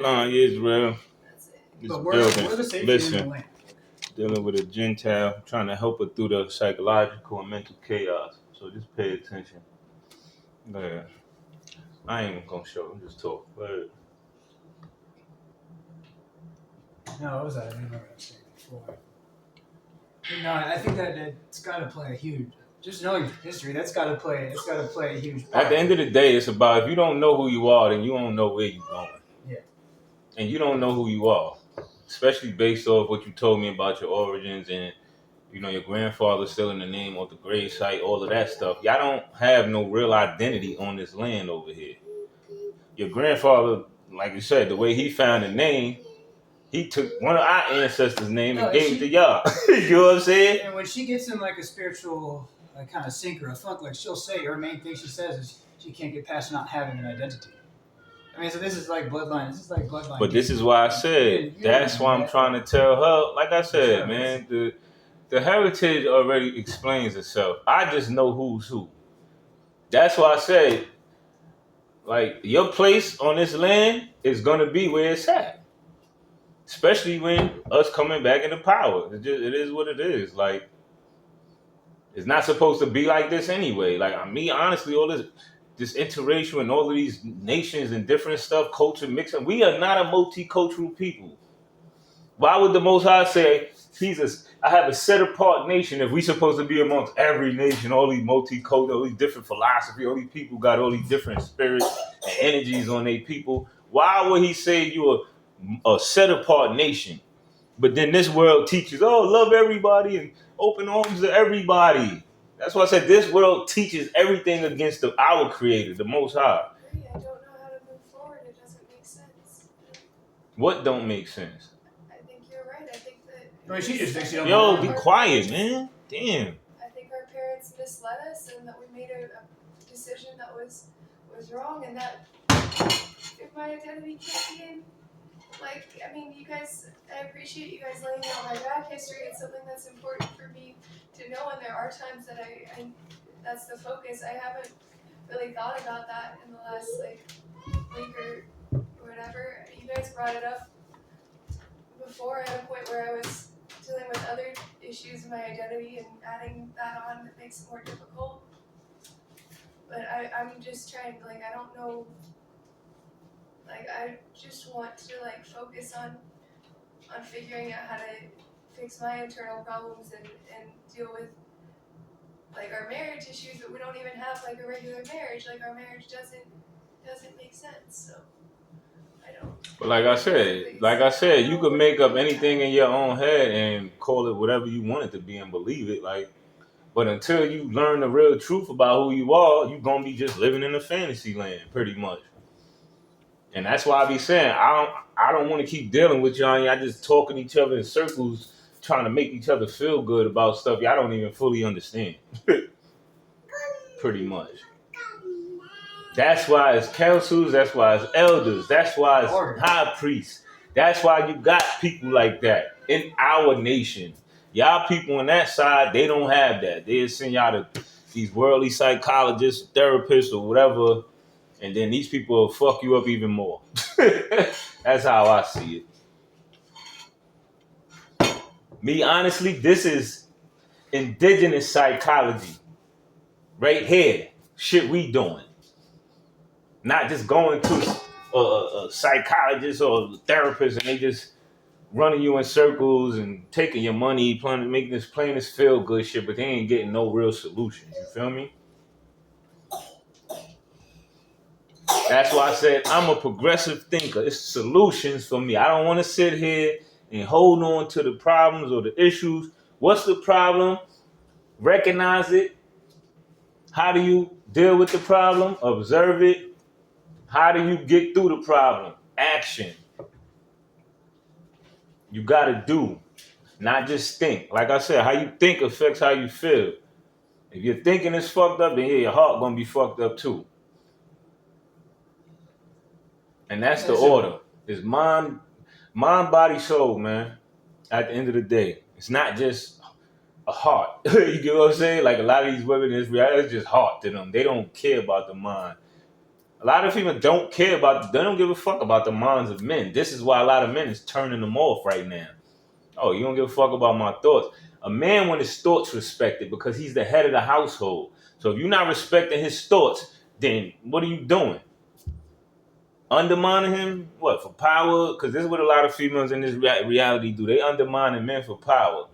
No, Israel. This But building. where the safety in the Listen, land? dealing with a Gentile, trying to help her through the psychological and mental chaos. So just pay attention. Yeah. I ain't even gonna show. I'm just talking. But No, what was that? I didn't remember what I was saying before. No, I think that it's got to play a huge. Just knowing history, that's got to play. It's got to play a huge part. at the end of the day, it's about if you don't know who you are, then you don't know where you're going. Yeah. And you don't know who you are, especially based off what you told me about your origins and your grandfather still in the name of the grave site, all of that stuff. Y'all don't have no real identity on this land over here. Your grandfather, like you said, the way he found a name, he took one of our ancestors' name and gave it to y'all. You know what I'm saying? And when she gets in like a spiritual kind of sink or a funk, like she'll say, her main thing she says is she can't get past not having an identity. I mean, so this is like bloodline. This is like bloodline. But this is why I said, that's why I'm trying to tell her. Like I said, man, the heritage already explains itself. I just know who's who. That's why I said, like, your place on this land is gonna be where it's at. Especially when us coming back into power. It is what it is. Like, it's not supposed to be like this anyway. Like, honestly, all this interracial and all of these nations and different stuff, culture mixing. We are not a multicultural people. Why would the Most High say, I have a set apart nation if we supposed to be amongst every nation, all these multicultural, all these different philosophy, all these people got all these different spirits and energies on their people. Why would he say you're a set apart nation? But then this world teaches, love everybody and open arms to everybody. That's why I said this world teaches everything against our creator, the Most High. I don't know how to move forward. It doesn't make sense. What don't make sense? I think you're right. I think that. I mean, she just thinks you don't. Yo, be quiet, man. Damn. I think our parents misled us, and that we made a decision that was wrong, and that if my identity can't be in, like, I mean, you guys, I appreciate you guys laying out my back history. It's something that's important for me to know, and there are times that I that's the focus. I haven't really thought about that in the last week or whatever. You guys brought it up before at a point where I was dealing with other issues in my identity, and adding that on makes it more difficult. But I'm just trying to, I don't know, I just want to focus on figuring out how to fix my internal problems and deal with our marriage issues, but we don't even have a regular marriage. Our marriage doesn't make sense. So I don't. But like I said, you could make up anything in your own head and call it whatever you want it to be and believe it. But until you learn the real truth about who you are, you're gonna be just living in a fantasy land, pretty much. And that's why I be saying I don't want to keep dealing with y'all. Y'all just talking each other in circles, trying to make each other feel good about stuff y'all don't even fully understand. Pretty much. That's why it's councils. That's why it's elders. That's why it's high priests. That's why you got people like that in our nation. Y'all people on that side, they don't have that. They send y'all to these worldly psychologists, therapists, or whatever. And then these people will fuck you up even more. That's how I see it. Me, honestly, this is indigenous psychology. Right here. Shit we doing. Not just going to a psychologist or a therapist and they just running you in circles and taking your money, making this feel good shit, but they ain't getting no real solutions. You feel me? That's why I said I'm a progressive thinker. It's solutions for me. I don't want to sit here and hold on to the problems or the issues. What's the problem? Recognize it. How do you deal with the problem? Observe it. How do you get through the problem? Action. You got to do, not just think. Like I said, how you think affects how you feel. If your thinking is fucked up, then your heart going to be fucked up too. And that's the order. It's mind, body, soul, man. At the end of the day, it's not just a heart. You get what I'm saying? Like a lot of these women, it's just heart to them. They don't care about the mind. A lot of females don't care about, they don't give a fuck about the minds of men. This is why a lot of men is turning them off right now. Oh, you don't give a fuck about my thoughts. A man want his thoughts respected because he's the head of the household. So if you're not respecting his thoughts, then what are you doing? Undermining him? What, for power? Because this is what a lot of females in this reality do. They undermining men for power.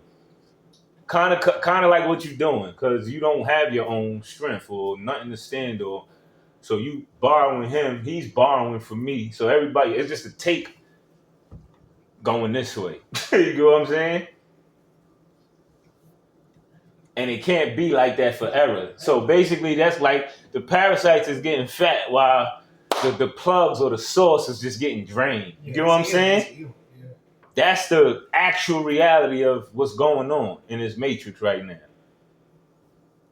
Kind of like what you're doing, because you don't have your own strength or nothing to stand on. So you borrowing him, he's borrowing from me. So everybody, it's just a take going this way. You get what I'm saying? And it can't be like that forever. So basically, that's like the parasites is getting fat while the plugs or the sauce is just getting drained. You get what I'm saying? That's the actual reality of what's going on in this matrix right now.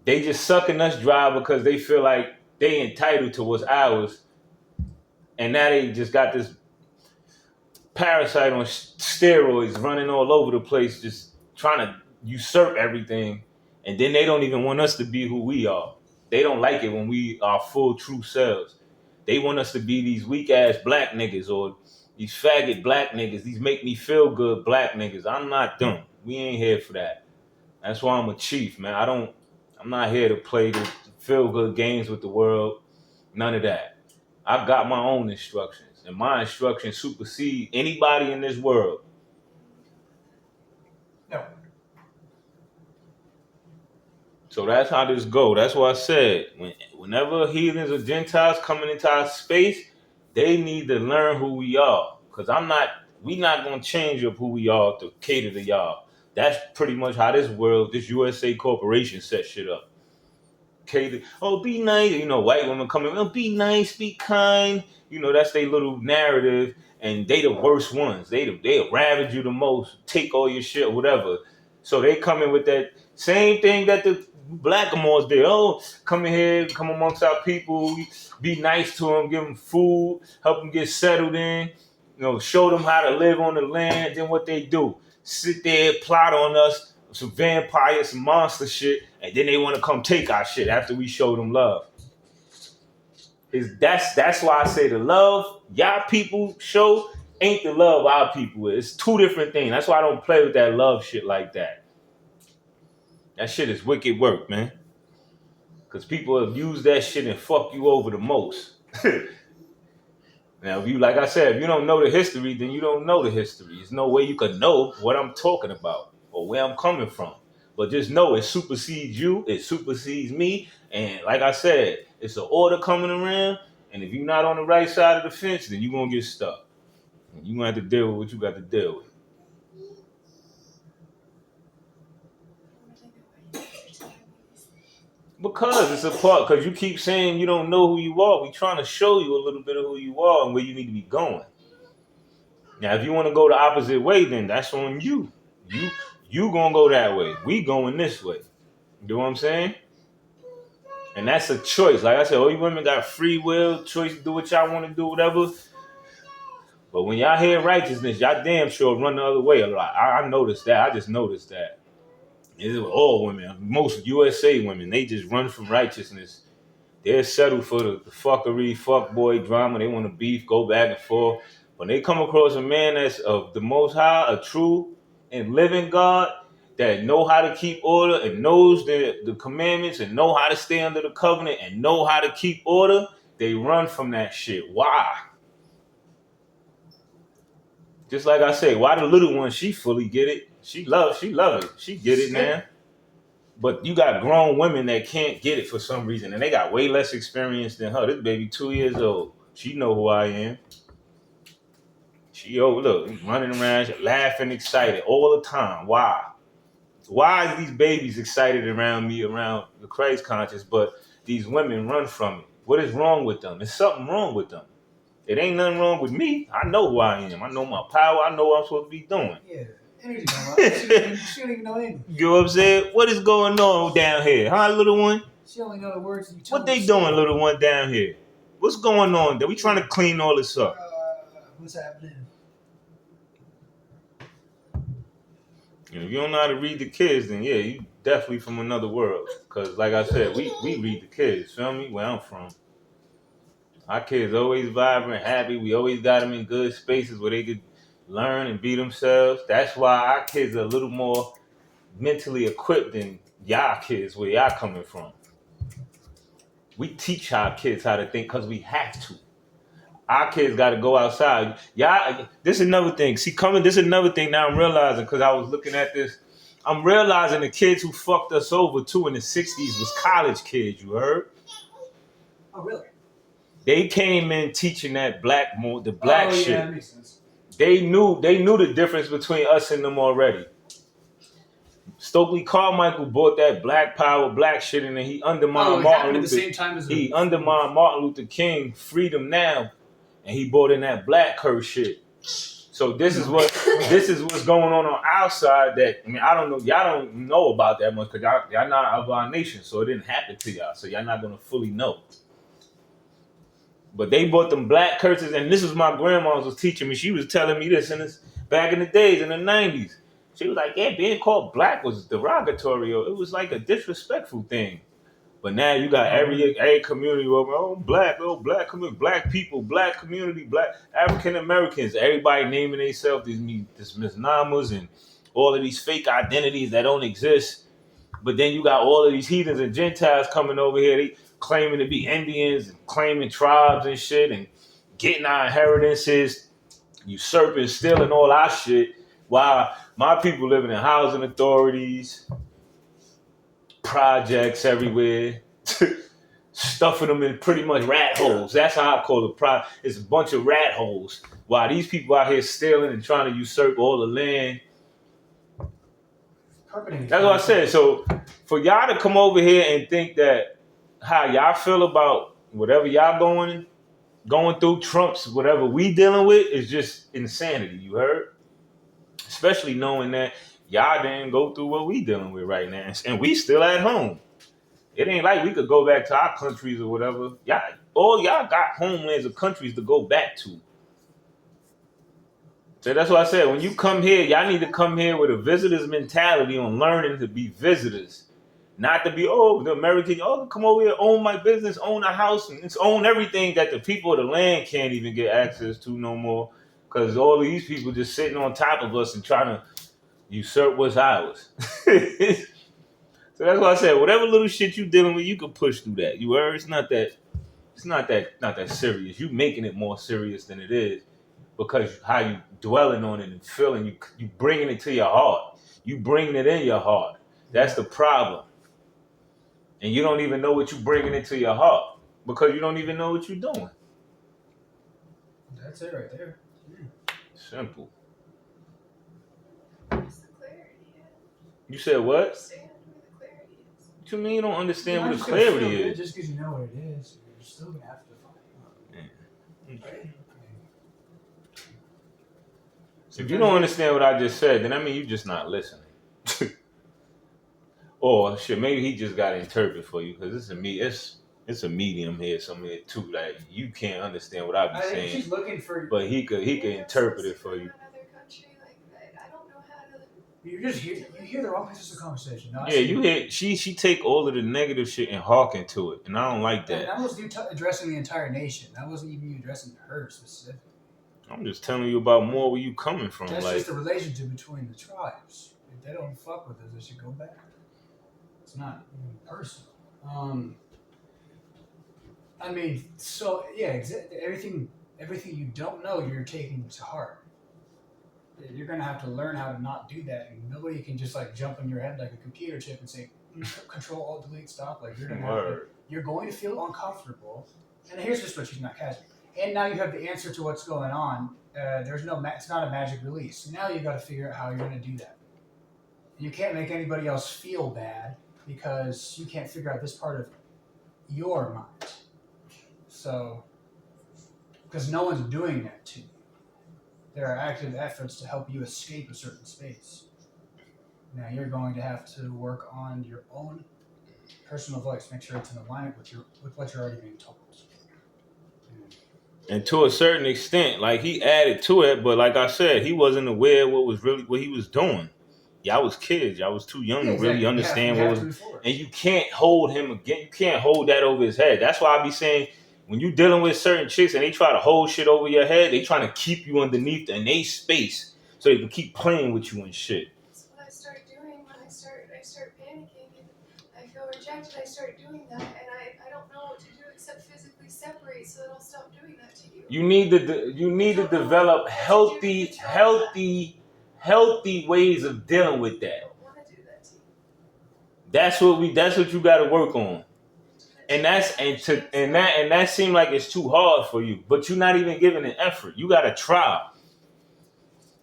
They just sucking us dry because they feel like they entitled to what's ours. And now they just got this parasite on steroids running all over the place, just trying to usurp everything. And then they don't even want us to be who we are. They don't like it when we are full true selves. They want us to be these weak ass black niggas or these faggot black niggas, these make me feel good black niggas. I'm not them. We ain't here for that. That's why I'm a chief, man. I'm not here to play the feel good games with the world. None of that. I got my own instructions, and my instructions supersede anybody in this world. No. So that's how this go. That's what I said. Whenever heathens or Gentiles coming into our space, they need to learn who we are. Because we not going to change up who we are to cater to y'all. That's pretty much how this USA corporation set shit up. Cater, oh, be nice. You know, white women coming, oh, be nice, be kind. You know, that's their little narrative. And they the worst ones. They'll ravage you the most, take all your shit, whatever. So they come in with that same thing that the Blackamoors did. Oh, come in here, come amongst our people, be nice to them, give them food, help them get settled in, you know, show them how to live on the land. Then what they do, sit there, plot on us, some vampires, some monster shit, and then they want to come take our shit after we show them love. That's why I say the love y'all people show ain't the love our people is. It's two different things. That's why I don't play with that love shit like that. That shit is wicked work, man. Because people have used that shit and fuck you over the most. Now, if you, like I said, if you don't know the history, then you don't know the history. There's no way you can know what I'm talking about or where I'm coming from. But just know it supersedes you, it supersedes me. And like I said, it's an order coming around. And if you're not on the right side of the fence, then you're going to get stuck. And you're going to have to deal with what you got to deal with. Because it's a part, because you keep saying you don't know who you are. We're trying to show you a little bit of who you are and where you need to be going. Now, if you want to go the opposite way, then that's on you. You gonna go that way. We going this way. You know what I'm saying? And that's a choice. Like I said, all you women got free will, choice to do what y'all want to do, whatever. But when y'all hear righteousness, y'all damn sure run the other way a lot. I noticed that. I just noticed that. It's all women, most USA women, they just run from righteousness. They're settled for the fuckery, fuckboy drama. They want to beef, go back and forth. When they come across a man that's of the Most High, a true and living God that know how to keep order and knows the commandments and know how to stay under the covenant and know how to keep order, they run from that shit. Why? Just like I say, why the little one, she fully get it. She love it. She get it now. But you got grown women that can't get it for some reason, and they got way less experience than her. This baby 2 years old. She know who I am. She look, running around, laughing, excited all the time. Why? Why is these babies excited around me, around the Christ conscious, but these women run from it? What is wrong with them? There's something wrong with them. It ain't nothing wrong with me. I know who I am. I know my power. I know what I'm supposed to be doing. Yeah. She don't even know English. You know what I'm saying? What is going on down here? Huh, little one? She only know the words you tell What they doing, little one, down here? What's going on? We trying to clean all this up. What's happening? And if you don't know how to read the kids, then yeah, you definitely from another world. Because like I said, we read the kids. Feel me? Where I'm from. Our kids always vibrant, happy. We always got them in good spaces where they could learn and be themselves. That's why our kids are a little more mentally equipped than y'all kids, where y'all coming from. We teach our kids how to think because we have to. Our kids got to go outside. Y'all, this is another thing. See, this is another thing now I'm realizing because I was looking at this. I'm realizing the kids who fucked us over too in the 60s was college kids, you heard? Oh, really? They came in teaching that black shit. Yeah, that makes sense. They knew the difference between us and them already. Stokely Carmichael brought that black power, black shit in, and he undermined Martin Luther. At the same time as he undermined Martin Luther King, freedom now, and he brought in that black curse shit. So this is what's going on our side. That I don't know, y'all don't know about that much because y'all not of our nation, so it didn't happen to y'all. So y'all not gonna fully know. But they brought them black curses, and this is my grandma was teaching me. She was telling me this back in the days in the 90s. She was like, yeah, being called black was derogatory, or it was like a disrespectful thing. But now you got every community over, black community, black people, black community, black African Americans, everybody naming themselves these misnomers and all of these fake identities that don't exist. But then you got all of these heathens and Gentiles coming over here, they claiming to be Indians and claiming tribes and shit and getting our inheritances, usurping, stealing all our shit, while my people living in housing authorities, projects everywhere, stuffing them in pretty much rat holes. That's how I call it. It's a bunch of rat holes. While these people out here stealing and trying to usurp all the land. That's what I said. So for y'all to come over here and think that how y'all feel about whatever y'all going through, Trump's whatever we dealing with is just insanity. You heard? Especially knowing that y'all didn't go through what we dealing with right now, and we still at home. It ain't like we could go back to our countries or whatever. Y'all got homelands or countries to go back to. So that's what I said. When you come here, y'all need to come here with a visitor's mentality on learning to be visitors. Not to be, the American, come over here, own my business, own a house, and own everything that the people of the land can't even get access to no more. Because all of these people just sitting on top of us and trying to usurp what's ours. So that's why I said, whatever little shit you dealing with, you can push through that. You heard? It's not that serious. You making it more serious than it is because how you dwelling on it and feeling, you bringing it to your heart. You bringing it in your heart. That's the problem. And you don't even know what you bringing into your heart because you don't even know what you're doing. That's it right there. Simple. Where's the clarity at? You said what? Understand where the clarity is. What you mean you don't understand what the clarity is? Just because you know what it is, you're still going to have to find it. Right? If you don't understand what I just said, then I mean you just not listening. Or shit, maybe he just got to interpret for you because it's a medium here somewhere too. Like you can't understand what I be saying. She's looking for, but he could interpret it for you. Another country like that, I don't know how to. You hear the wrong places of conversation. No, you hear she take all of the negative shit and hearken to it, and I don't like that. And that was you addressing the entire nation. That wasn't even you addressing her specifically. I'm just telling you about more where you coming from. That's just the relationship between the tribes. If they don't fuck with us, they should go back. It's not personal. I mean, so yeah, everything you don't know, you're taking to heart. You're gonna have to learn how to not do that, and nobody can just like jump in your head like a computer chip and say Control Alt Delete Stop. Like you're going to feel uncomfortable. And here's just what she's not catching. And now you have the answer to what's going on. It's not a magic release. So now you got to figure out how you're going to do that. You can't make anybody else feel bad because you can't figure out this part of your mind. So, because no one's doing that to you. There are active efforts to help you escape a certain space. Now you're going to have to work on your own personal voice. Make sure it's in alignment with what you're already being told. And to a certain extent, like he added to it, but like I said, he wasn't aware what he was doing. Y'all was kids. Y'all was too young to really understand what was. And you can't hold him again. You can't hold that over his head. That's why I be saying When you dealing with certain chicks and they try to hold shit over your head, they trying to keep you underneath in they space so they can keep playing with you and shit. That's what I start doing when I start panicking and I feel rejected. I start doing that, and I don't know what to do except physically separate so that I'll stop doing that to you. You need to develop healthy ways of dealing with that. I don't want to do that to you. That's what you got to work on. And that seemed like it's too hard for you, but you're not even giving an effort. You got to try,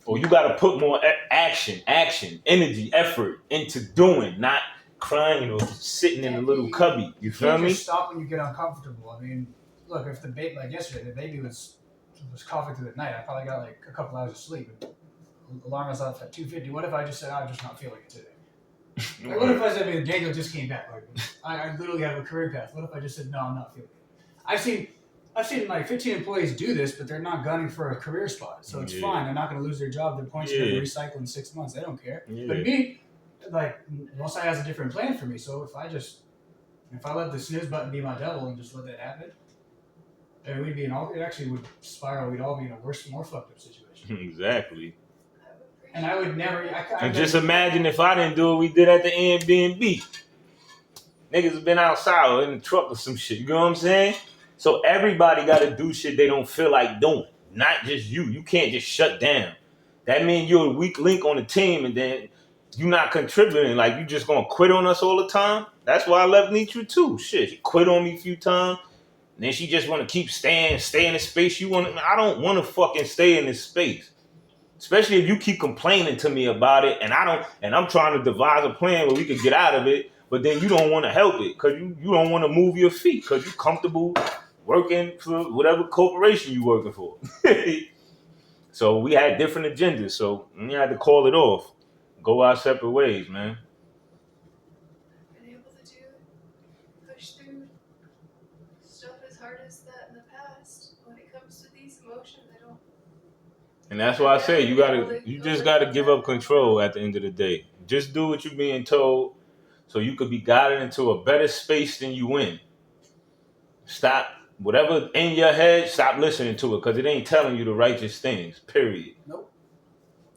or you got to put more action, energy, effort into doing, not crying or sitting in a little cubby. You feel me? Just stop when you get uncomfortable. I mean, look, if the baby, like yesterday, the baby was coughing through the night, I probably got like a couple hours of sleep. Alarm was off at 2:50. What if I just said, I'm just not feeling it today? Like, what if I said, Daniel just came back? Like, I literally have a career path. What if I just said, no, I'm not feeling it? I've seen like 15 employees do this, but they're not gunning for a career spot, so it's fine. They're not going to lose their job. Their points are going to recycle in 6 months. They don't care. But me, like, most guy has a different plan for me. So if I let the snooze button be my devil and just let that happen, then we'd be it actually would spiral. We'd all be in a worse, more fucked up situation. Exactly. And I would never. And just imagine if I didn't do what we did at the Airbnb. Niggas have been outside or in the truck or some shit. You know what I'm saying? So everybody got to do shit they don't feel like doing. Not just you. You can't just shut down. That means you're a weak link on the team and then you're not contributing. Like, you just going to quit on us all the time? That's why I left Nitra too. Shit, she quit on me a few times. And then she just want to keep stay in the space you want. I don't want to fucking stay in this space. Especially if you keep complaining to me about it and I'm trying to devise a plan where we could get out of it, but then you don't want to help it because you don't want to move your feet because you're comfortable working for whatever corporation you're working for. So we had different agendas, so we had to call it off. Go our separate ways, man. I've been able to push through stuff as hard as that in the past. When it comes to these emotions, I don't. And that's why I say you just gotta give up control at the end of the day. Just do what you're being told so you could be guided into a better space than you in. Stop whatever in your head, stop listening to it because it ain't telling you the righteous things, period. Nope.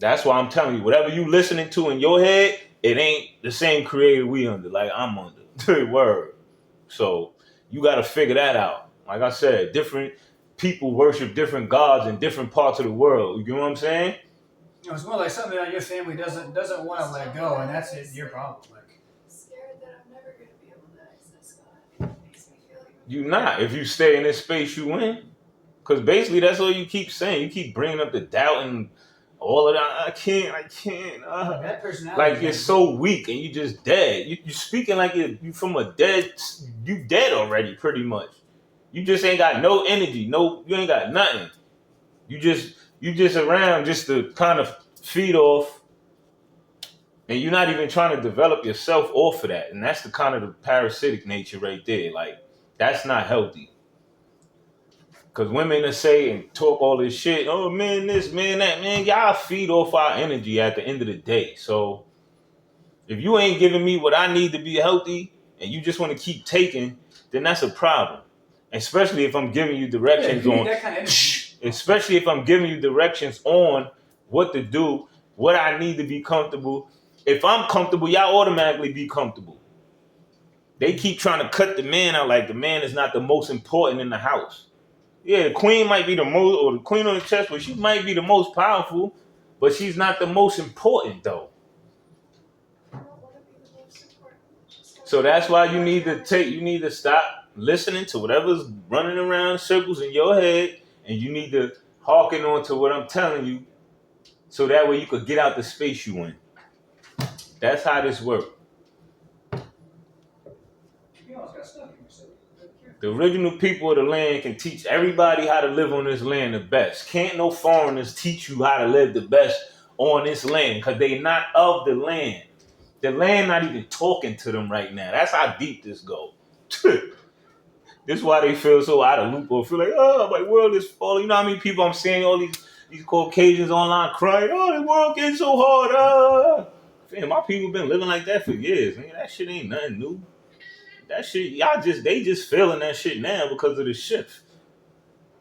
That's why I'm telling you, whatever you listening to in your head, it ain't the same creator we under, like I'm under. Word. So you gotta figure that out. Like I said, different people worship different gods in different parts of the world. You know what I'm saying? It's more like something that your family doesn't want to let go, and that's it. Your problem. Like, scared that I'm never going to be able to access God. It makes me feel like You not if you stay in this space you in, because basically that's all you keep saying. You keep bringing up the doubt and all of that. I can't. that personality. Like you're so weak and you just dead. You speaking like you from a dead. You dead already, pretty much. You just ain't got no energy. No, you ain't got nothing. You just around just to kind of feed off, and you're not even trying to develop yourself off of that. And that's the kind of the parasitic nature right there. Like that's not healthy. Because women that say and talk all this shit, oh man, this, man, that, man, y'all feed off our energy at the end of the day. So if you ain't giving me what I need to be healthy and you just want to keep taking, then that's a problem. Especially if I'm giving you directions especially if I'm giving you directions on what to do, what I need to be comfortable. If I'm comfortable, y'all automatically be comfortable. They keep trying to cut the man out like the man is not the most important in the house. Yeah, the queen might be the most, or the queen on the chessboard, she might be the most powerful, but she's not the most important though. I don't want to be the most important. So that's why you need to stop listening to whatever's running around in circles in your head, and you need to hearken on to what I'm telling you, so that way you could get out the space you in. That's how this works. The original people of the land can teach everybody how to live on this land the best. Can't no foreigners teach you how to live the best on this land because they not of the land. The land not even talking to them right now. That's how deep this goes. This is why they feel so out of loop or feel like, oh, my world is falling. You know how many people I'm seeing all these Caucasians online crying, oh, the world getting so hard. Damn, my people been living like that for years. Man, that shit ain't nothing new. That shit, they just feeling that shit now because of the shift.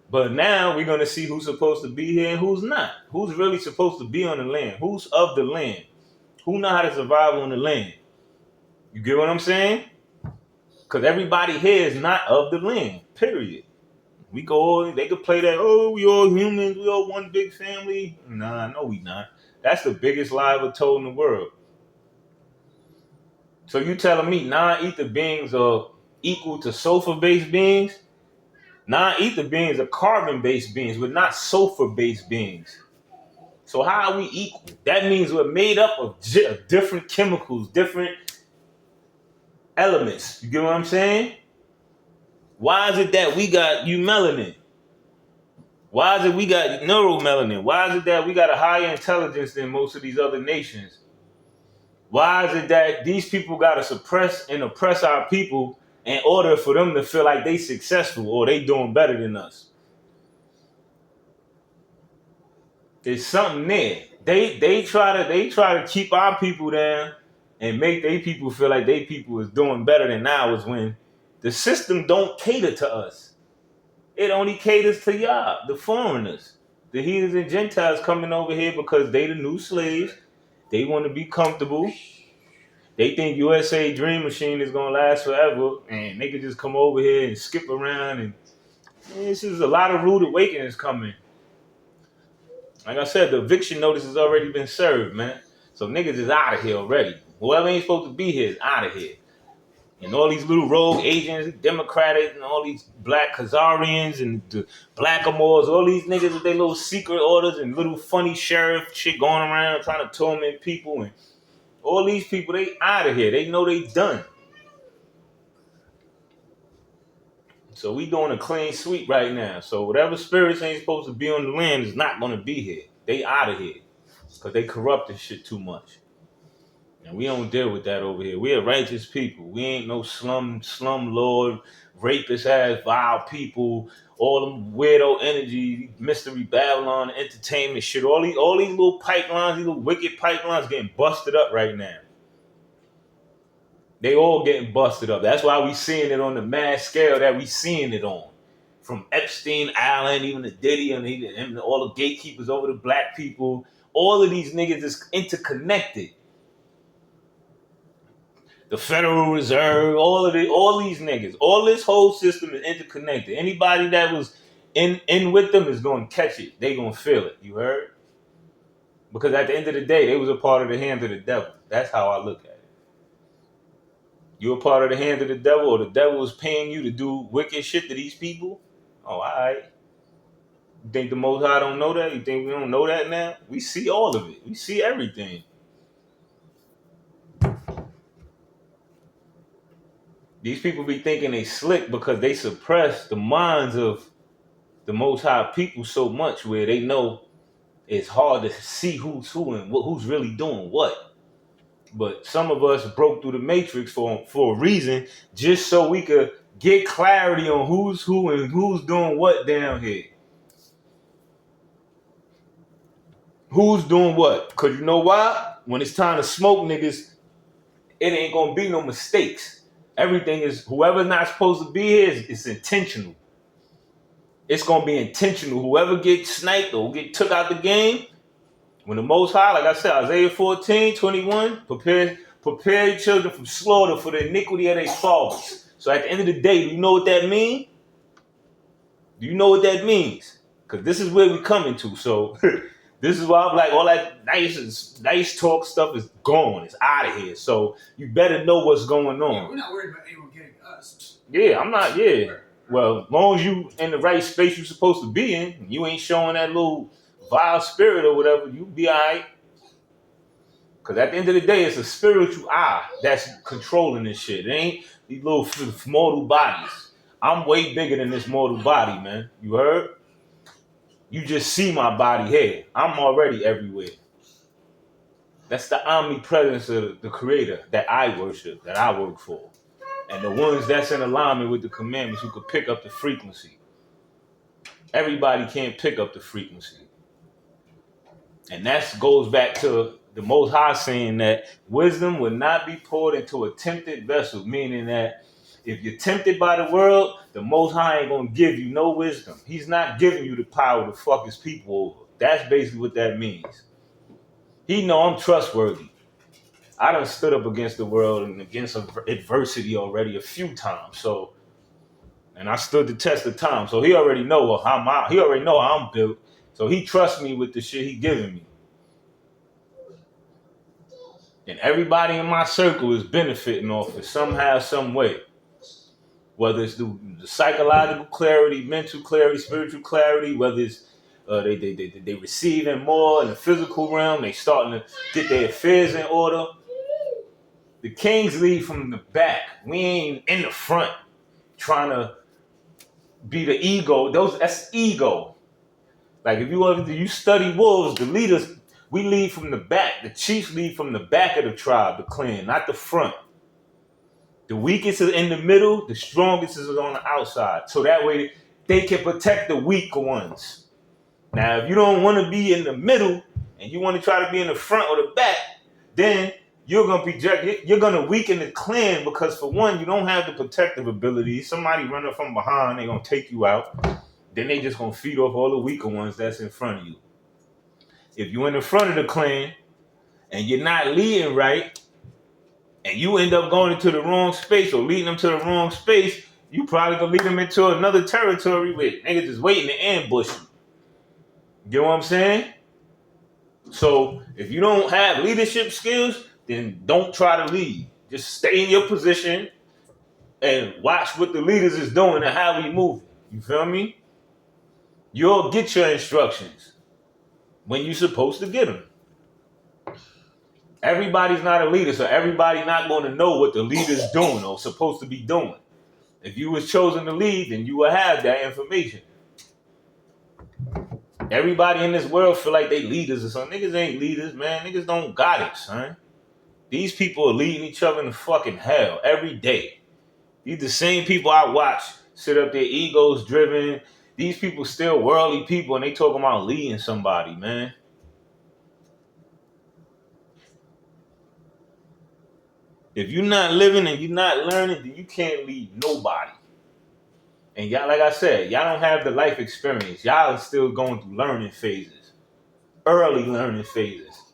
But now we're gonna see who's supposed to be here and who's not. Who's really supposed to be on the land? Who's of the land? Who know how to survive on the land? You get what I'm saying? Because everybody here is not of the land. Period. They could play that, oh, we all humans, we all one big family. Nah, no, we not. That's the biggest lie ever told in the world. So you telling me non-ether beings are equal to sulfur-based beings? Non-ether beings are carbon-based beings. We're not sulfur-based beings. So how are we equal? That means we're made up of different chemicals, different elements. You get what I'm saying? Why is it that we got eumelanin? Why is it we got neuromelanin? Why is it that we got a higher intelligence than most of these other nations? Why is it that these people got to suppress and oppress our people in order for them to feel like they successful or they doing better than us? There's something there. They try to keep our people down and make their people feel like their people is doing better than ours when the system don't cater to us. It only caters to y'all, the foreigners, the heathens and Gentiles coming over here because they the new slaves. They want to be comfortable. They think USA Dream Machine is gonna last forever, and they can just come over here and skip around. And this is a lot of rude awakenings coming. Like I said, the eviction notice has already been served, man. So niggas is out of here already. Whoever ain't supposed to be here is out of here. And all these little rogue agents, Democratic, and all these black Khazarians and the Blackamoors, all these niggas with their little secret orders and little funny sheriff shit going around trying to torment people. And all these people, they out of here. They know they done. So we doing a clean sweep right now. So whatever spirits ain't supposed to be on the land is not going to be here. They out of here. Because they corrupt this shit too much. And we don't deal with that over here. We are righteous people. We ain't no slum lord, rapist ass, vile people, all them weirdo energy, mystery Babylon, entertainment shit. All these little pipelines, these little wicked pipelines getting busted up right now. They all getting busted up. That's why we seeing it on the mass scale that we seeing it on. From Epstein Island, even to Diddy and all the gatekeepers over the black people. All of these niggas is interconnected. The Federal Reserve, all these niggas, all this whole system is interconnected. Anybody that was in with them is going to catch it. They going to feel it. You heard? Because at the end of the day, they was a part of the hand of the devil. That's how I look at it. You a part of the hand of the devil, or the devil is paying you to do wicked shit to these people? Oh, all right. You think the Most High don't know that? You think we don't know that now? We see all of it. We see everything. These people be thinking they slick because they suppress the minds of the Most High people so much where they know it's hard to see who's who and who's really doing what. But some of us broke through the matrix for a reason, just so we could get clarity on who's who and who's doing what down here. Who's doing what? Because you know why? When it's time to smoke niggas, it ain't going to be no mistakes. Everything is, whoever's not supposed to be here, it's intentional. It's going to be intentional. Whoever gets sniped or get took out the game, when the Most High, like I said, Isaiah 14:21, prepare your children from slaughter for the iniquity of their fathers. So at the end of the day, do you know what that means? Do you know what that means? Because this is where we're coming to. So this is why I'm like, all that nice talk stuff is gone. It's out of here. So you better know what's going on. Yeah, we're not worried about anyone getting us. Yeah, I'm not, yeah. Well, as long as you in the right space you're supposed to be in, you ain't showing that little vile spirit or whatever, you be all right. Because at the end of the day, it's a spiritual eye that's controlling this shit. It ain't these little mortal bodies. I'm way bigger than this mortal body, man. You heard? You just see my body here. I'm already everywhere. That's the omnipresence of the Creator that I worship, that I work for. And the ones that's in alignment with the commandments who could pick up the frequency. Everybody can't pick up the frequency. And that goes back to the Most High saying that wisdom will not be poured into a tempted vessel, meaning that If you're tempted by the world, the Most High ain't gonna give you no wisdom. He's not giving you the power to fuck his people over. That's basically what that means. He know I'm trustworthy. I done stood up against the world and against adversity already a few times. So, and I stood the test of time. So he already know he already know how I'm built. So he trusts me with the shit he giving me. And everybody in my circle is benefiting off it somehow, some way. Whether it's the psychological clarity, mental clarity, spiritual clarity, whether it's they receiving more in the physical realm, they starting to get their affairs in order. The kings lead from the back. We ain't in the front trying to be the ego. That's ego. Like if you study wolves, the leaders, we lead from the back. The chiefs lead from the back of the tribe, the clan, not the front. The weakest is in the middle, the strongest is on the outside. So that way they can protect the weaker ones. Now, if you don't want to be in the middle and you want to try to be in the front or the back, then you're gonna weaken the clan because for one, you don't have the protective ability. Somebody running from behind, they're gonna take you out. Then they just gonna feed off all the weaker ones that's in front of you. If you're in the front of the clan and you're not leading right, and you end up going into the wrong space or leading them to the wrong space, you probably gonna lead them into another territory where niggas is waiting to ambush you. You know what I'm saying? So if you don't have leadership skills, then don't try to lead. Just stay in your position and watch what the leaders is doing and how we move. You feel me? You'll get your instructions when you're supposed to get them. Everybody's not a leader, so everybody not going to know what the leader's doing or supposed to be doing. If you was chosen to lead, then you will have that information. Everybody in this world feel like they leaders or something. Niggas ain't leaders, man. Niggas don't got it, son. These people are leading each other in fucking hell every day. These the same people I watch sit up there, egos driven. These people still worldly people, and they talking about leading somebody, man. If you're not living and you're not learning, then you can't lead nobody. And y'all, like I said, y'all don't have the life experience. Y'all are still going through learning phases, early learning phases.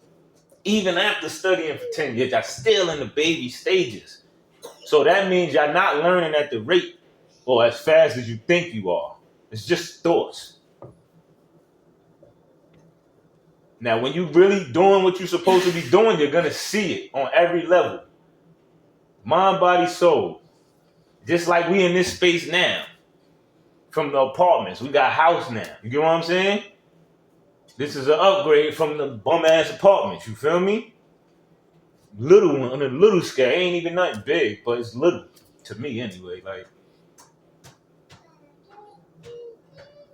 Even after studying for 10 years, y'all still in the baby stages. So that means y'all not learning at the rate or as fast as you think you are. It's just thoughts. Now, when you really doing what you're supposed to be doing, you're going to see it on every level. Mind, body, soul. Just like we in this space now. From the apartments. We got house now. You get what I'm saying? This is an upgrade from the bum-ass apartments. You feel me? Little one, on a little scale. Ain't even nothing big, but it's little. To me, anyway. Like,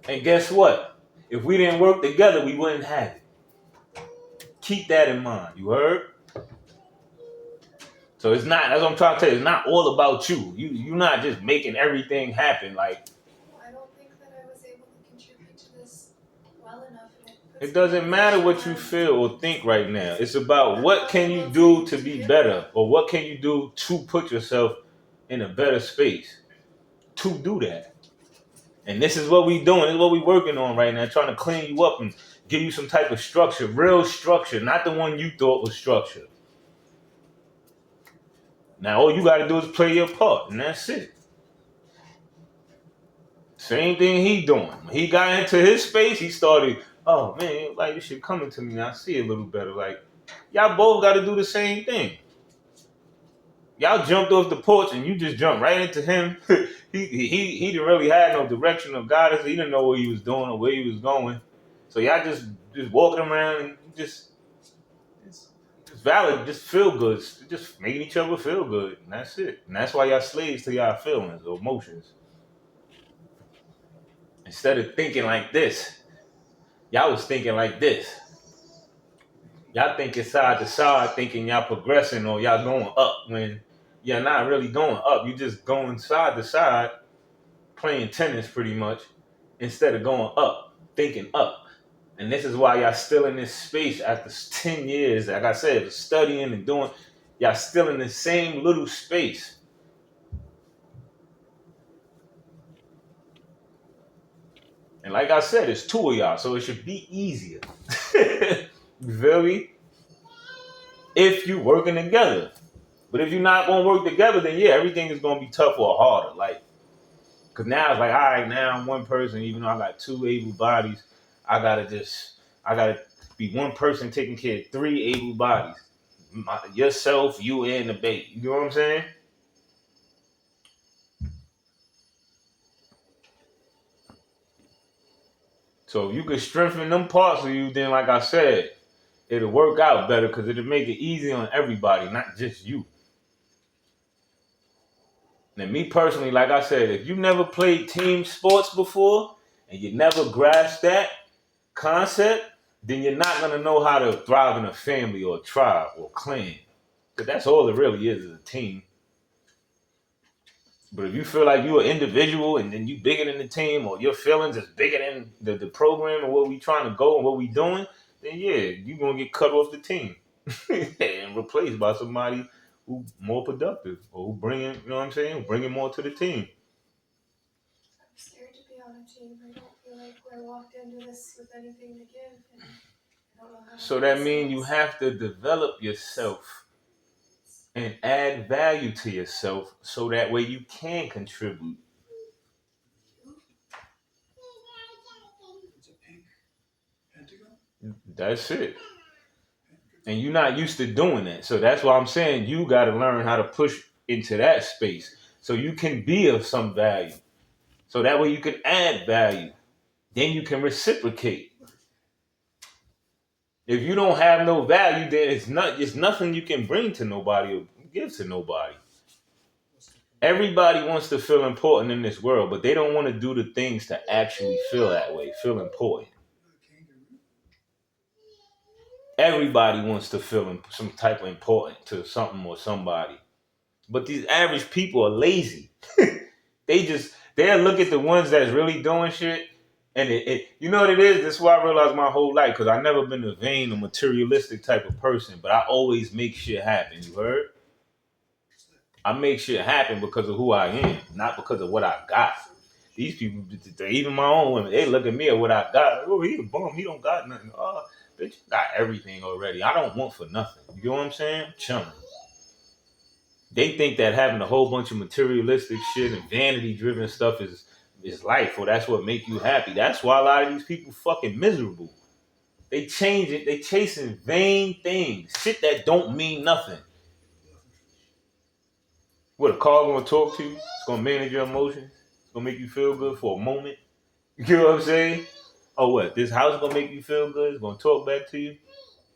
and guess what? If we didn't work together, we wouldn't have it. Keep that in mind. You heard? So it's not, that's what I'm trying to tell you, it's not all about you. You're not just making everything happen. Like, I don't think that I was able to contribute to this well enough. It doesn't matter what you feel or think right now. It's about what can you do to be better, or what can you do to put yourself in a better space to do that. And this is what we doing. This is what we working on right now, trying to clean you up and give you some type of structure, real structure, not the one you thought was structure. Now all you got to do is play your part, and that's it. Same thing he doing. When he got into his space, he started, oh man, like this shit coming to me now. I see a little better. Like, y'all both got to do the same thing. Y'all jumped off the porch and you just jumped right into him. he didn't really have no direction or guidance. He didn't know what he was doing or where he was going. So y'all just walking around and just valid, just feel good, just making each other feel good, and that's it. And that's why y'all slaves to y'all feelings or emotions. Instead of thinking like this, y'all was thinking like this. Y'all thinking side to side, thinking y'all progressing or y'all going up when you're not really going up. You just going side to side, playing tennis pretty much, instead of going up, thinking up. And this is why y'all still in this space after 10 years, like I said, studying and doing, y'all still in the same little space. And like I said, it's two of y'all, so it should be easier. You feel me? If you working together. But if you're not gonna work together, then yeah, everything is gonna be tougher or harder. Like, cause now it's like, all right, now I'm one person, even though I got two able bodies, I gotta be one person taking care of three able bodies. Yourself, you, and the baby. You know what I'm saying? So if you could strengthen them parts of you, then like I said, it'll work out better because it'll make it easy on everybody, not just you. Now, me personally, like I said, if you never played team sports before and you never grasped that concept, then you're not gonna know how to thrive in a family or a tribe or clan. Because that's all it really is a team. But if you feel like you're an individual and then you bigger than the team or your feelings is bigger than the program and where we trying to go and what we doing, then yeah, you're gonna get cut off the team and replaced by somebody who more productive or who bringing, you know what I'm saying, bringing more to the team. I'm scared to be on a team. I don't feel like we're walked into this with anything to give, and I don't know how to So make that means you sense. have to develop yourself and add value to yourself so that way you can contribute. It's a pink pentagon. That's it. And you're not used to doing that. So that's why I'm saying you got to learn how to push into that space so you can be of some value. So that way you can add value. Then you can reciprocate. If you don't have no value, then it's nothing you can bring to nobody or give to nobody. Everybody wants to feel important in this world, but they don't want to do the things to actually feel that way, feel important. Everybody wants to feel some type of important to something or somebody. But these average people are lazy. They'll look at the ones that's really doing shit. And you know what it is? This is what I realized my whole life, because I've never been a vain or materialistic type of person, but I always make shit happen. You heard? I make shit happen because of who I am, not because of what I got. These people, even my own women, they look at me at what I got. Oh, he a bum. He don't got nothing. Oh, bitch, you got everything already. I don't want for nothing. You know what I'm saying? I'm chilling. They think that having a whole bunch of materialistic shit and vanity-driven stuff is life, or that's what make you happy. That's why a lot of these people fucking miserable. They change it. They chasing vain things, shit that don't mean nothing. What a car gonna talk to you? It's gonna manage your emotions. It's gonna make you feel good for a moment. You know what I'm saying? Oh, what? This house gonna make you feel good? It's gonna talk back to you.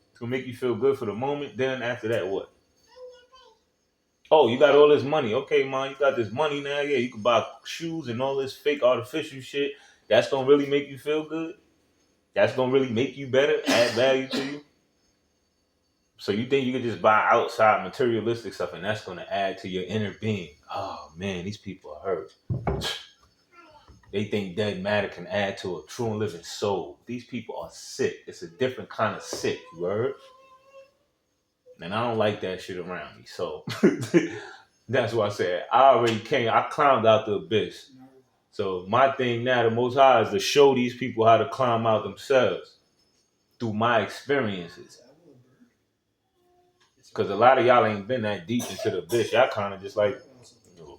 It's gonna make you feel good for the moment. Then after that, what? Oh, you got all this money. Okay, man, you got this money now. Yeah, you can buy shoes and all this fake artificial shit. That's gonna really make you feel good. That's gonna really make you better, add value to you. So you think you can just buy outside materialistic stuff and that's gonna add to your inner being? Oh man, these people are hurt. They think dead matter can add to a true and living soul. These people are sick. It's a different kind of sick, you heard? And I don't like that shit around me. So that's why I said I climbed out the abyss. So my thing now, the Most High, is to show these people how to climb out themselves through my experiences. Because a lot of y'all ain't been that deep into the abyss. Y'all kind of just like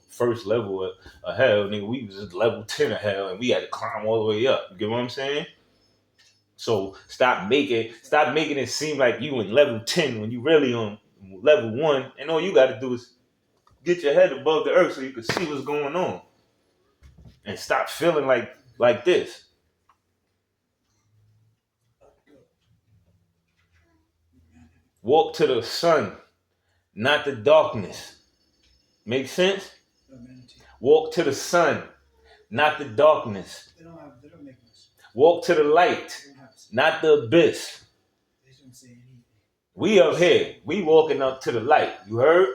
first level of hell. Nigga, we was just level 10 of hell and we had to climb all the way up. You get what I'm saying? So stop making it seem like you in level 10 when you really on level 1. And all you got to do is get your head above the earth so you can see what's going on. And stop feeling like this. Walk to the sun, not the darkness. Make sense? Walk to the sun, not the darkness. They don't make this. Walk to the light, not the abyss. They don't say anything. We up here. We walking up to the light. You heard?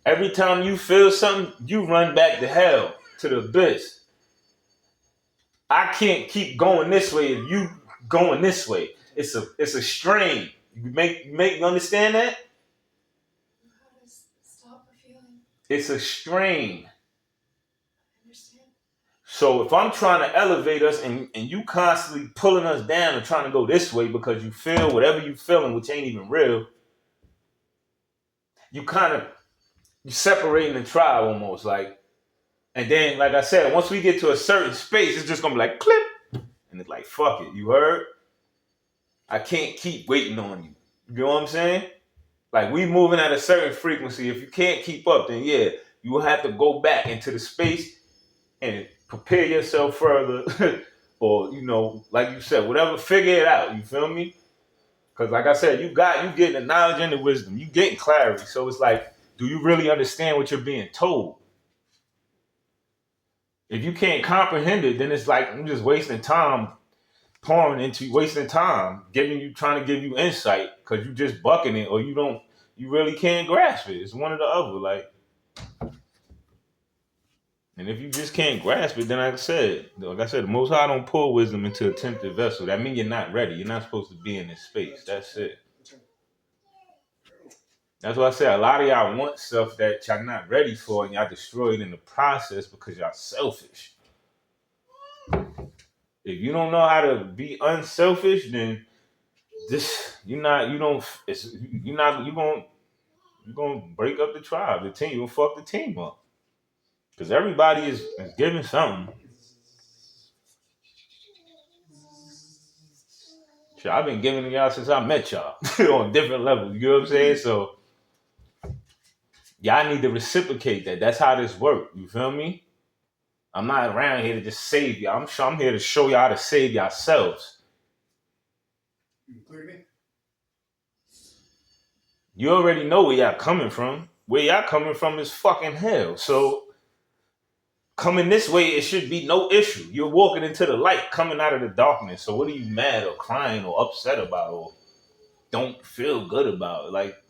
Every time you feel something, you run back to hell, to the abyss. I can't keep going this way if you going this way. It's a strain. You understand that? How to stop a feeling. It's a strain. I understand. So if I'm trying to elevate us and you constantly pulling us down and trying to go this way because you feel whatever you feeling, which ain't even real, you separating the tribe almost like. And then, like I said, once we get to a certain space, it's just gonna be like clip, and it's like fuck it. You heard? I can't keep waiting on you. You know what I'm saying? Like we moving at a certain frequency. If you can't keep up, then yeah, you will have to go back into the space and prepare yourself further, or like you said, whatever. Figure it out. You feel me? Because like I said, you getting the knowledge and the wisdom. You getting clarity. So it's like, do you really understand what you're being told? If you can't comprehend it, then it's like I'm just wasting time wasting time trying to give you insight because you just bucking it or you really can't grasp it. It's one or the other. And if you just can't grasp it, then like I said, the Most High don't pour wisdom into a tempted vessel. That means you're not ready. You're not supposed to be in this space. That's it. That's why I say a lot of y'all want stuff that y'all not ready for and y'all destroy it in the process because y'all selfish. If you don't know how to be unselfish, then you're gonna break up the tribe, the team. You're gonna fuck the team up. Because everybody is giving something. Shit, I've been giving to y'all since I met y'all on different levels. You know what I'm saying? So y'all need to reciprocate that. That's how this works. You feel me? I'm not around here to just save you. I'm here to show y'all how to save yourselves. You already know where y'all coming from. Where y'all coming from is fucking hell. So coming this way, it should be no issue. You're walking into the light, coming out of the darkness. So what are you mad or crying or upset about or don't feel good about? Like,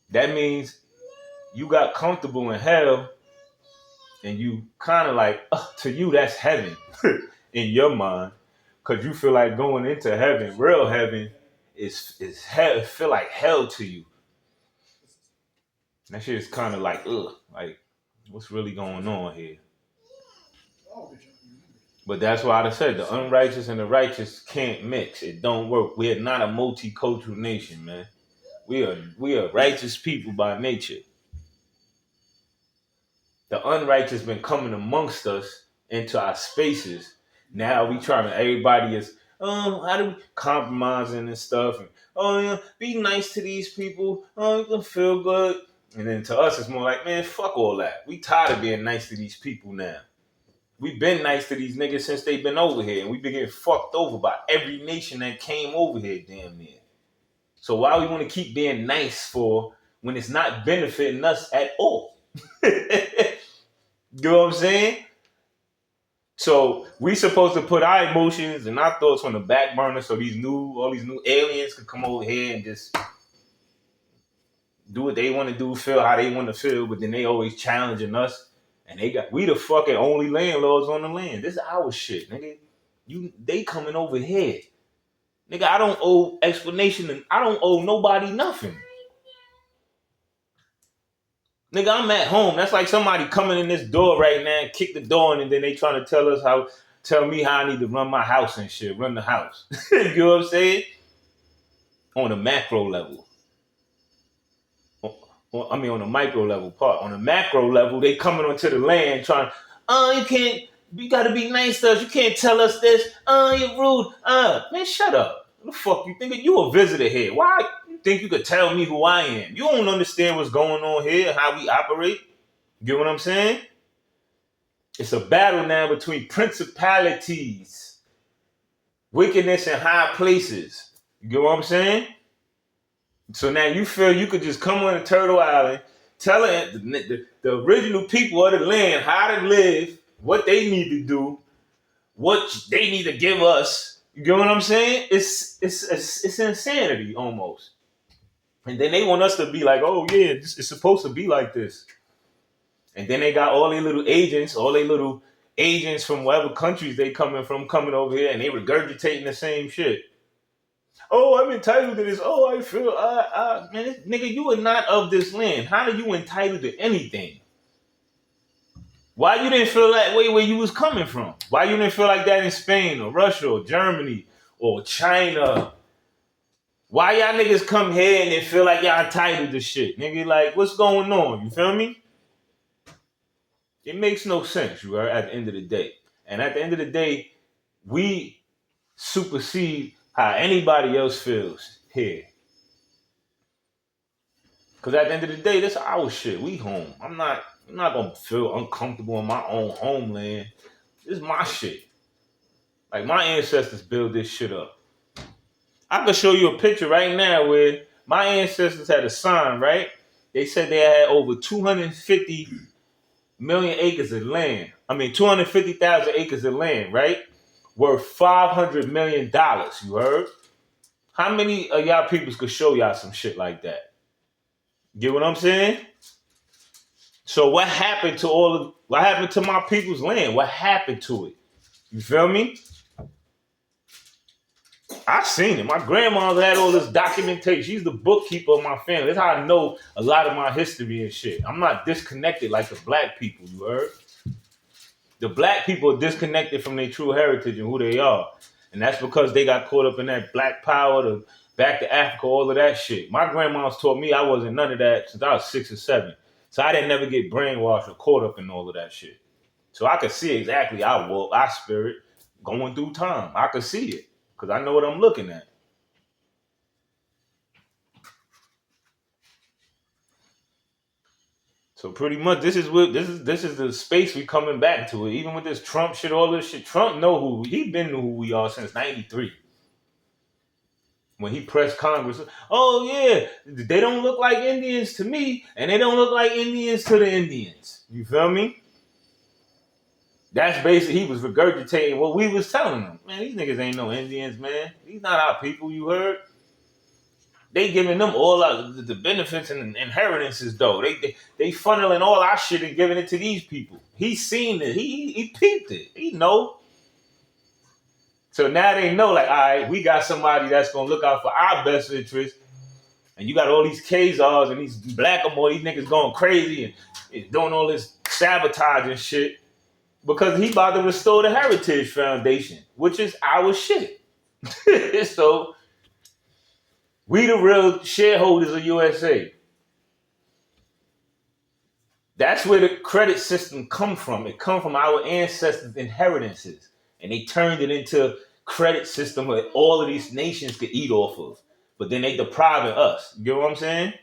that means you got comfortable in hell and you kind of like, to you, that's heaven in your mind. Because you feel like going into heaven, real heaven, is hell. It feel like hell to you. That shit is kind of like, like, what's really going on here? But that's why I said the unrighteous and the righteous can't mix. It don't work. We are not a multicultural nation, man. We are righteous people by nature. The unrighteous been coming amongst us into our spaces. Now we trying to, everybody is, how do we compromising and stuff? And, yeah, be nice to these people. You can feel good. And then to us, it's more like, man, fuck all that. We tired of being nice to these people now. We've been nice to these niggas since they've been over here. And we've been getting fucked over by every nation that came over here damn near. So why we want to keep being nice for when it's not benefiting us at all? You know what I'm saying? So we supposed to put our emotions and our thoughts on the back burner so all these new aliens could come over here and just do what they want to do, feel how they want to feel, but then they always challenging us. And we the fucking only landlords on the land. This is our shit, nigga. They coming over here. Nigga, I don't owe explanation and I don't owe nobody nothing. Nigga, I'm at home. That's like somebody coming in this door right now, kick the door in, and then they trying to tell me how I need to run my house and shit, run the house. You know what I'm saying? On a macro level. On a micro level part. On a macro level, they coming onto the land trying, you gotta be nice to us. You can't tell us this. You're rude. Man, shut up. What the fuck you think? You a visitor here. Why you think you could tell me who I am? You don't understand what's going on here, how we operate. You get what I'm saying? It's a battle now between principalities, wickedness in high places. You get what I'm saying? So now you feel you could just come on to Turtle Island, telling the original people of the land how to live, what they need to do, what they need to give us. You get what I'm saying? It's insanity almost. And then they want us to be like, oh yeah, it's supposed to be like this. And then they got all their little agents from whatever countries they coming over here, and they regurgitating the same shit. Oh, I'm entitled to this. Oh, I feel, man, nigga, you are not of this land. How are you entitled to anything? Why you didn't feel that way where you was coming from? Why you didn't feel like that in Spain or Russia or Germany or China? Why y'all niggas come here and they feel like y'all entitled to shit? Nigga, like, what's going on? You feel me? It makes no sense, you are at the end of the day. And at the end of the day, we supersede how anybody else feels here. Because at the end of the day, this is our shit. We home. I'm not gonna feel uncomfortable in my own homeland. This is my shit. Like, my ancestors built this shit up. I could show you a picture right now where my ancestors had a sign, right? They said they had over 250 million acres of land. 250,000 acres of land, right? Worth $500 million. You heard? How many of y'all peoples could show y'all some shit like that? Get what I'm saying? So what happened to my people's land? What happened to it? You feel me? I seen it. My grandma had all this documentation. She's the bookkeeper of my family. That's how I know a lot of my history and shit. I'm not disconnected like the black people, you heard? The black people are disconnected from their true heritage and who they are. And that's because they got caught up in that black power, the back to Africa, all of that shit. My grandma's taught me I wasn't none of that since I was 6 or 7. So I didn't never get brainwashed or caught up in all of that shit. So I could see exactly our spirit going through time. I could see it because I know what I'm looking at. So pretty much this is the space we coming back to it. Even with this Trump shit, all this shit. Trump know he been who we are since '93. When he pressed Congress, oh yeah, they don't look like Indians to me, and they don't look like Indians to the Indians. You feel me? That's basically, he was regurgitating what we was telling them. Man, these niggas ain't no Indians, man. These not our people, you heard? They giving them all the benefits and inheritances, though. They funneling all our shit and giving it to these people. He seen it. He peeped it. He know. So now they know, like, all right, we got somebody that's going to look out for our best interest. And you got all these Khazars and these black these niggas going crazy and doing all this sabotage and shit. Because he about to restore the Heritage Foundation, which is our shit. So we the real shareholders of USA. That's where the credit system come from. It come from our ancestors' inheritances. And they turned it into credit system that all of these nations could eat off of. But then they depriving us. You get what I'm saying?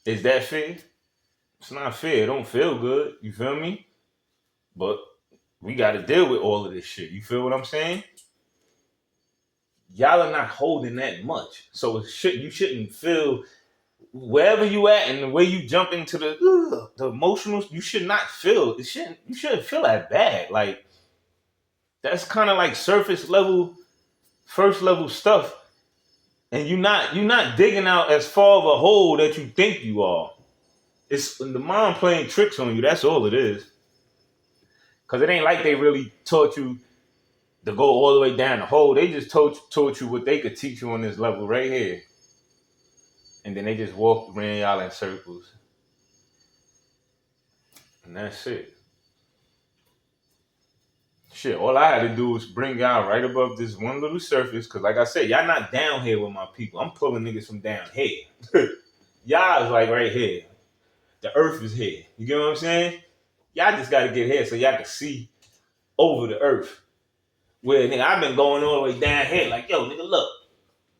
Is that fair? It's not fair. It don't feel good. You feel me? But we got to deal with all of this shit. You feel what I'm saying? Y'all are not holding that much. So you shouldn't feel wherever you at and the way you jump into the emotional, you should not feel you shouldn't feel that bad. Like, that's kind of like surface level, first level stuff. And you're not digging out as far of a hole that you think you are. It's the mind playing tricks on you. That's all it is. Cause it ain't like they really taught you to go all the way down the hole. They just taught you what they could teach you on this level right here. And then they just walked around y'all in circles. And that's it. Shit, all I had to do was bring y'all right above this one little surface. Cause like I said, y'all not down here with my people. I'm pulling niggas from down here. Y'all is like right here. The earth is here. You get what I'm saying? Y'all just gotta get here so y'all can see over the earth. Where, nigga, I've been going all the way down here. Like, yo, nigga, look.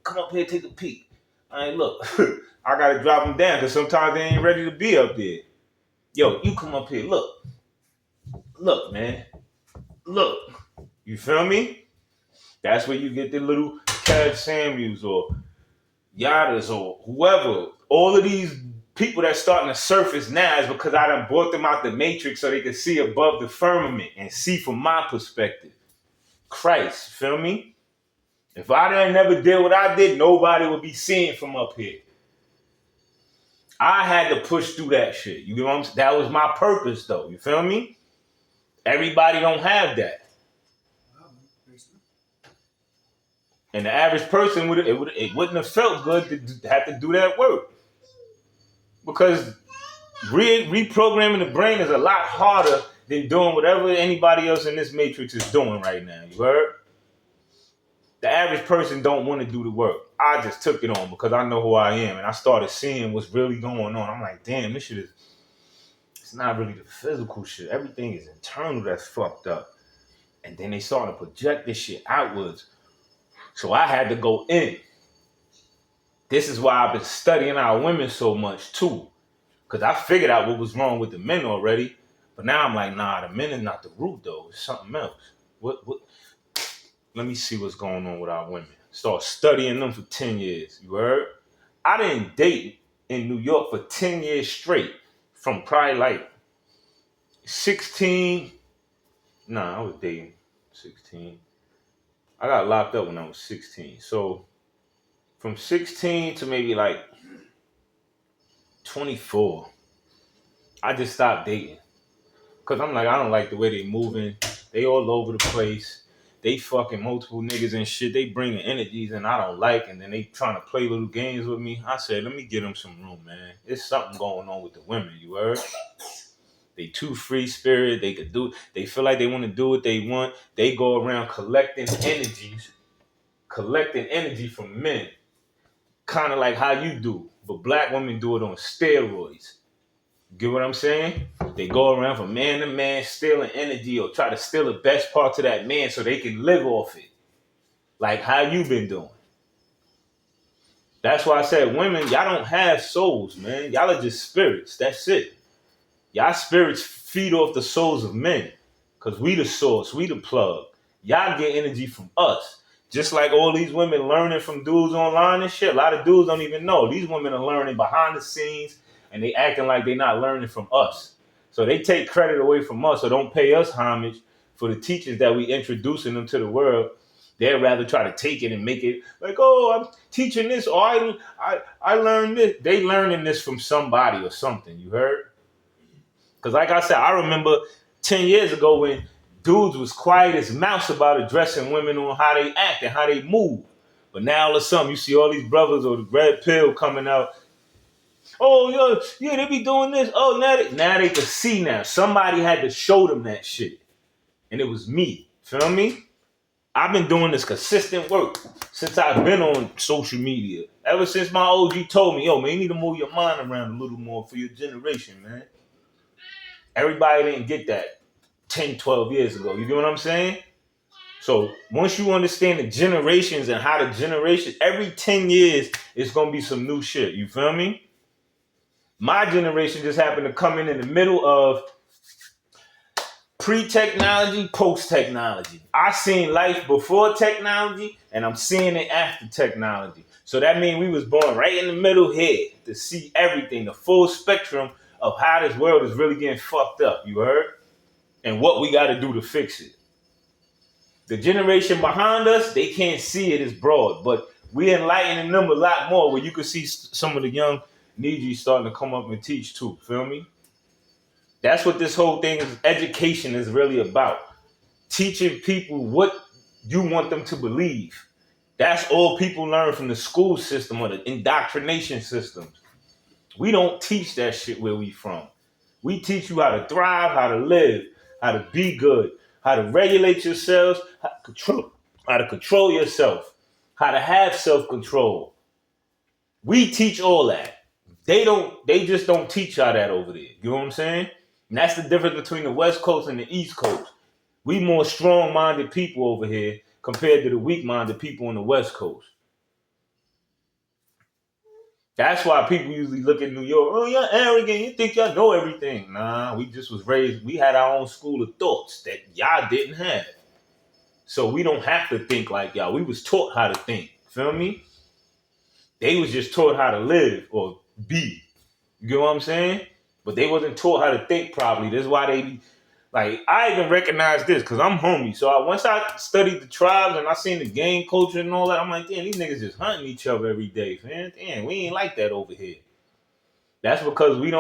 Come up here, take a peek. I ain't look. I gotta drop them down because sometimes they ain't ready to be up there. Yo, you come up here. Look. Look, man. Look. You feel me? That's where you get the little Kev Samuels or Yadas or whoever. All of these people that's starting to surface now is because I done brought them out the matrix so they can see above the firmament and see from my perspective. Christ, feel me? If I didn't never did what I did, nobody would be seeing from up here. I had to push through that shit. You know what I'm saying? That was my purpose, though. You feel me? Everybody don't have that. And the average person it wouldn't have felt good to have to do that work. Because reprogramming the brain is a lot harder than doing whatever anybody else in this matrix is doing right now. You heard? The average person don't want to do the work. I just took it on because I know who I am, and I started seeing what's really going on. I'm like, damn, this shit is. It's not really the physical shit. Everything is internal that's fucked up. And then they started to project this shit outwards. So I had to go in. This is why I've been studying our women so much too. Because I figured out what was wrong with the men already. But now I'm like, nah, the men is not the root though. It's something else. What? Let me see what's going on with our women. Start studying them for 10 years. You heard? I didn't date in New York for 10 years straight. From probably like 16. Nah, I was dating 16. I got locked up when I was 16. So from 16 to maybe like 24, I just stopped dating. Because I'm like, I don't like the way they moving. They all over the place. They fucking multiple niggas and shit. They bringing energies and I don't like. And then they trying to play little games with me. I said, let me give them some room, man. There's something going on with the women, you heard? They too free spirit. They could do. They feel like they want to do what they want. They go around collecting energy from men, kind of like how you do. But black women do it on steroids. Get what I'm saying? They go around from man to man, stealing energy or try to steal the best parts of that man so they can live off it. Like how you been doing. That's why I said women, y'all don't have souls, man. Y'all are just spirits. That's it. Y'all spirits feed off the souls of men. Because we the source, we the plug. Y'all get energy from us. Just like all these women learning from dudes online and shit. A lot of dudes don't even know. These women are learning behind the scenes and they acting like they're not learning from us. So they take credit away from us or don't pay us homage for the teachers that we introducing them to the world. They'd rather try to take it and make it like, oh, I'm teaching this or I learned this. They learning this from somebody or something, you heard? Because like I said, I remember 10 years ago when dudes was quiet as mouse about addressing women on how they act and how they move. But now all of a sudden you see all these brothers or the red pill coming out. Oh, yeah, they be doing this. Oh, now they can see now. Somebody had to show them that shit. And it was me. Feel me? I've been doing this consistent work since I've been on social media. Ever since my OG told me, yo, man, you need to move your mind around a little more for your generation, man. Everybody didn't get that 10, 12 years ago. You get what I'm saying? So once you understand the generations and how the generation, every 10 years, it's going to be some new shit. You feel me? My generation just happened to come in the middle of pre-technology, post-technology. I seen life before technology and I'm seeing it after technology. So that means we was born right in the middle here to see everything, the full spectrum of how this world is really getting fucked up. You heard? And what we got to do to fix it. The generation behind us, they can't see it as broad, but we enlightening them a lot more where you can see some of the young Niji starting to come up and teach too. Feel me? That's what this whole thing is. Education is really about. Teaching people what you want them to believe. That's all people learn from the school system or the indoctrination systems. We don't teach that shit where we from. We teach you how to thrive, how to live, how to be good, how to regulate yourselves, how to control yourself, how to have self-control. We teach all that. They just don't teach y'all that over there. You know what I'm saying? And that's the difference between the West Coast and the East Coast. We more strong-minded people over here compared to the weak-minded people on the West Coast. That's why people usually look at New York, oh, y'all arrogant, you think y'all know everything. Nah, we just was raised, we had our own school of thoughts that y'all didn't have. So we don't have to think like y'all. We was taught how to think. Feel me? They was just taught how to live or be. You get what I'm saying? But they wasn't taught how to think properly. That's why they like, I even recognize this because I'm homie. So once I studied the tribes and I seen the gang culture and all that, I'm like, damn, these niggas just hunting each other every day, man. Damn, we ain't like that over here. That's because we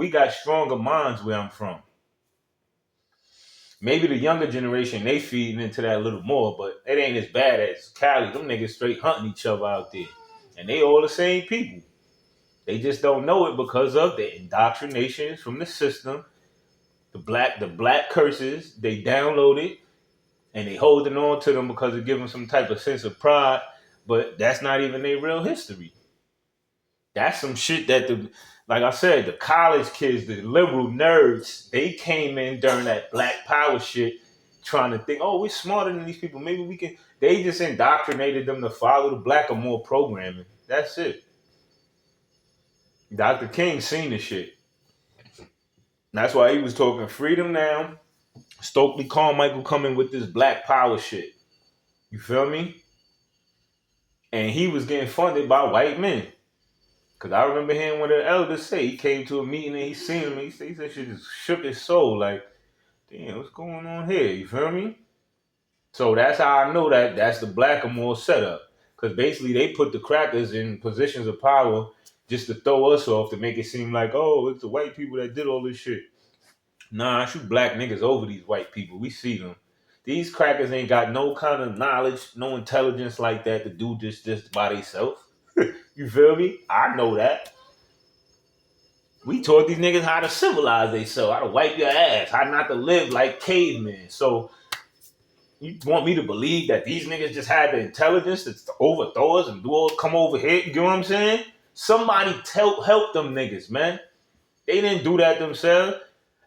got stronger minds where I'm from. Maybe the younger generation, they feeding into that a little more, but it ain't as bad as Cali. Them niggas straight hunting each other out there. And they all the same people. They just don't know it because of the indoctrinations from the system, the black curses. They download it and they holding on to them because it gives them some type of sense of pride. But that's not even their real history. That's some shit that like I said, the college kids, the liberal nerds, they came in during that black power shit trying to think, oh, we're smarter than these people. Maybe we can. They just indoctrinated them to follow the black or more programming. That's it. Dr. King seen the shit. That's why he was talking freedom now. Stokely Carmichael coming with this black power shit. You feel me? And he was getting funded by white men. Cause I remember hearing one of the elders say he came to a meeting and he seen him and he said shit just shook his soul. Like, damn, what's going on here? You feel me? So that's how I know that that's the Blackamoor setup. Because basically they put the crackers in positions of power just to throw us off to make it seem like, oh, it's the white people that did all this shit. Nah, I shoot black niggas over these white people. We see them. These crackers ain't got no kind of knowledge, no intelligence like that to do this just by themselves. You feel me? I know that. We taught these niggas how to civilize themselves, how to wipe your ass, how not to live like cavemen. So you want me to believe that these niggas just had the intelligence to overthrow us and come over here? You know what I'm saying? Somebody help them niggas, man. They didn't do that themselves.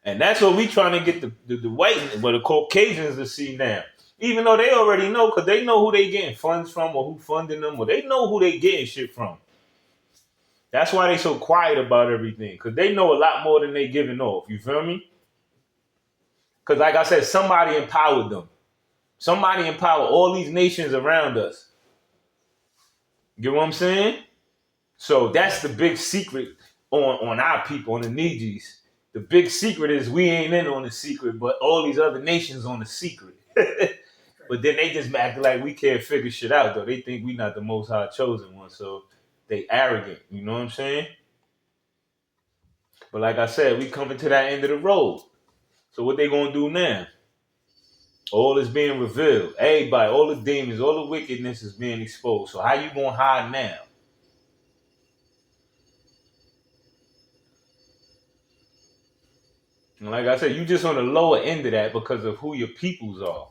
And that's what we trying to get the white, the Caucasians to see now. Even though they already know, because they know who they getting funds from or who funding them, or they know who they getting shit from. That's why they so quiet about everything, because they know a lot more than they giving off. You feel me? Because like I said, somebody empowered them. Somebody empowered all these nations around us. You get what I'm saying? So that's the big secret on our people, on the Nijis. The big secret is we ain't in on the secret, but all these other nations on the secret. But then they just act like we can't figure shit out, though. They think we not the most high chosen one, so they arrogant. You know what I'm saying? But like I said, we coming to that end of the road. So what they gonna do now? All is being revealed. Everybody, all the demons, all the wickedness is being exposed. So how you gonna hide now? And like I said, you just on the lower end of that because of who your peoples are.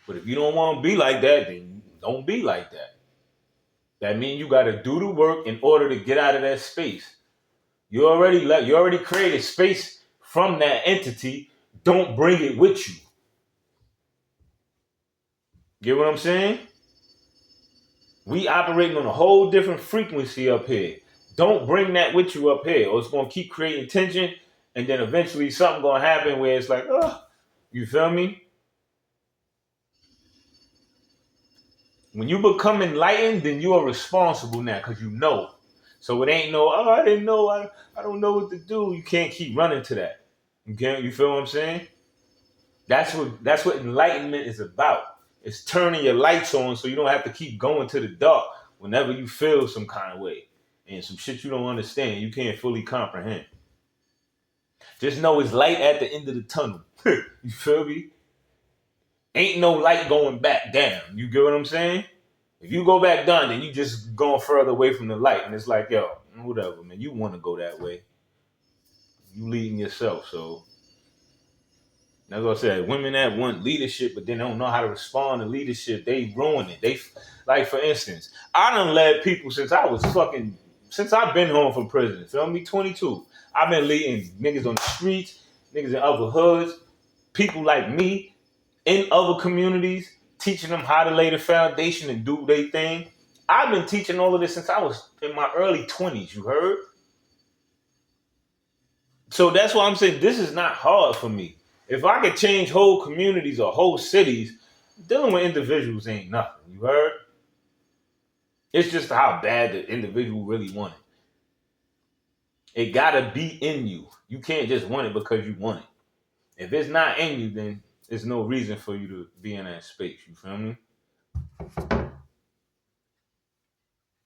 But if you don't want to be like that, then don't be like that. That means you got to do the work in order to get out of that space. You already created space from that entity. Don't bring it with you. Get what I'm saying? We operating on a whole different frequency up here. Don't bring that with you up here, or it's gonna keep creating tension, and then eventually something gonna happen where it's like, oh, you feel me? When you become enlightened, then you are responsible now because you know. So it ain't no, oh, I didn't know, I don't know what to do. You can't keep running to that. You feel what I'm saying? That's what enlightenment is about. It's turning your lights on so you don't have to keep going to the dark whenever you feel some kind of way and some shit you don't understand, you can't fully comprehend. Just know it's light at the end of the tunnel. You feel me? Ain't no light going back down. You get what I'm saying? If you go back down, then you just going further away from the light. And it's like, yo, whatever, man. You want to go that way. You leading yourself. So that's what I said. Women that want leadership, but then don't know how to respond to leadership, they ruin it. They, like, for instance, I done led people since I've been home from prison. Feel me? 22. I've been leading niggas on the streets, niggas in other hoods, people like me in other communities, teaching them how to lay the foundation and do their thing. I've been teaching all of this since I was in my early 20s, you heard? So that's why I'm saying this is not hard for me. If I could change whole communities or whole cities, dealing with individuals ain't nothing, you heard? It's just how bad the individual really want it. It gotta be in you. You can't just want it because you want it. If it's not in you, then there's no reason for you to be in that space, you feel me?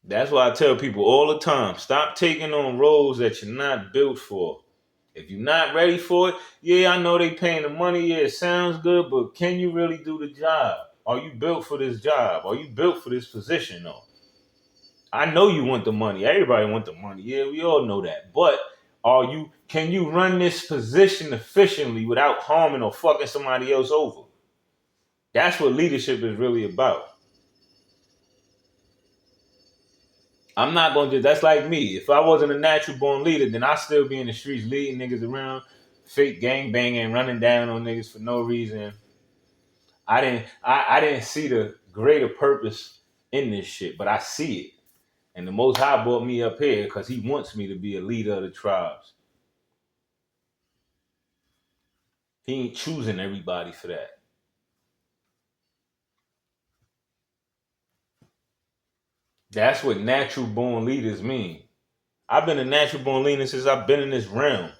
That's why I tell people all the time, stop taking on roles that you're not built for. If you're not ready for it, yeah, I know they paying the money, yeah, it sounds good, but can you really do the job? Are you built for this job? Are you built for this position though? I know you want the money. Everybody want the money. Yeah, we all know that. But can you run this position efficiently without harming or fucking somebody else over? That's what leadership is really about. I'm not gonna just, that's like me. If I wasn't a natural born leader, then I'd still be in the streets leading niggas around, fake gang banging, running down on niggas for no reason. I didn't see the greater purpose in this shit, but I see it. And the Most High brought me up here because he wants me to be a leader of the tribes. He ain't choosing everybody for that. That's what natural born leaders mean. I've been a natural born leader since I've been in this realm.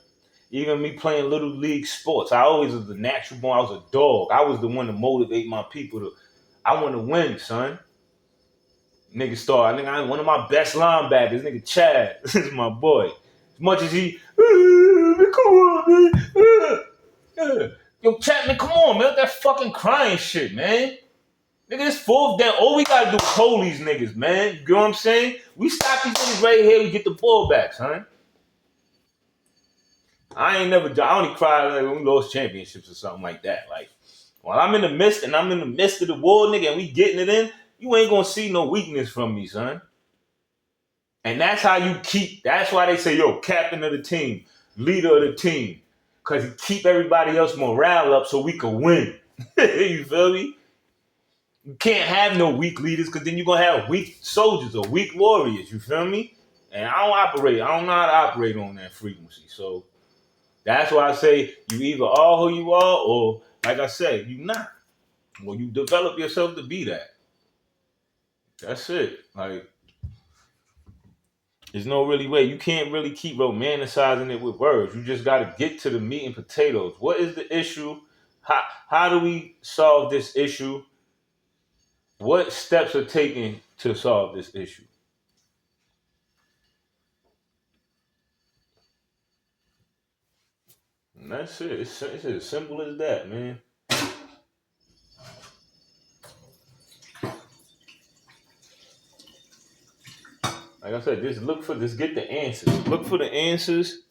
Even me playing little league sports, I always was the natural born. I was a dog. I was the one to motivate my people to. I want to win, son. I think I one of my best linebackers, nigga Chad. This is my boy. As much as he, come on, man. Yo, Chapman, come on, man. That fucking crying shit, man. Nigga, this fourth down. All we gotta do is hold these niggas, man. You know what I'm saying? We stop these niggas right here, we get the ball back, son. I only cry like when we lost championships or something like that. Like, while I'm in the midst of the war, nigga, and we getting it in, you ain't gonna see no weakness from me, son. And that's how that's why they say, yo, captain of the team, leader of the team. Cause he keep everybody else morale up so we can win. You feel me? You can't have no weak leaders because then you're gonna have weak soldiers or weak warriors, you feel me? And I don't know how to operate on that frequency. So that's why I say you either are who you are, or like I said, you not. Or you develop yourself to be that. That's it. Like, there's no really way. You can't really keep romanticizing it with words. You just got to get to the meat and potatoes. What is the issue? How do we solve this issue? What steps are taken to solve this issue? And that's it. It's as simple as that, man. Like I said, just get the answers. Look for the answers.